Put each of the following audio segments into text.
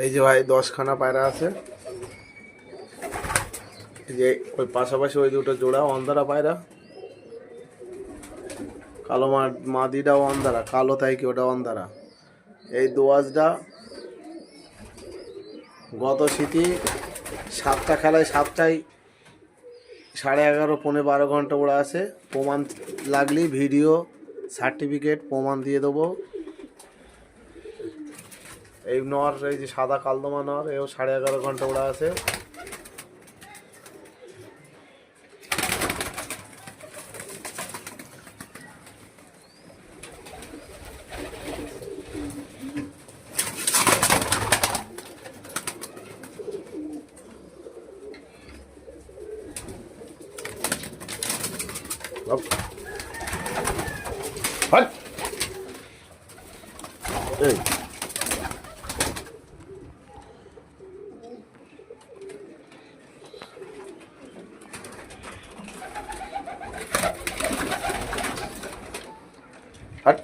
এই যে ভাই 10খানা পায়রা আছে। এই যে ওই পাশাপাশি ওই দুটো জোড়া অন্ধারা পায়রা, কালো মাদিটাও অন্ধারা, কালো তাই কি ওটা অন্ধারা। এই দোয়াজটা গত শীতে 7টা খেলায় 7টাই 11:30 পৌনে 12 ঘন্টা ওরা আছে। প্রমাণ লাগলেই ভিডিও সার্টিফিকেট প্রমাণ দিয়ে দেবো। এই নর, এই যে সাদা কালদমা নর, এও 11:30 ঘন্টা ওরা আছে। এই হট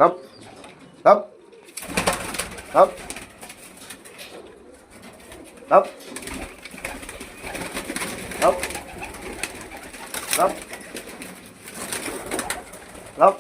লাভ লাভ লাভ লাভ লাভ লাভ লাভ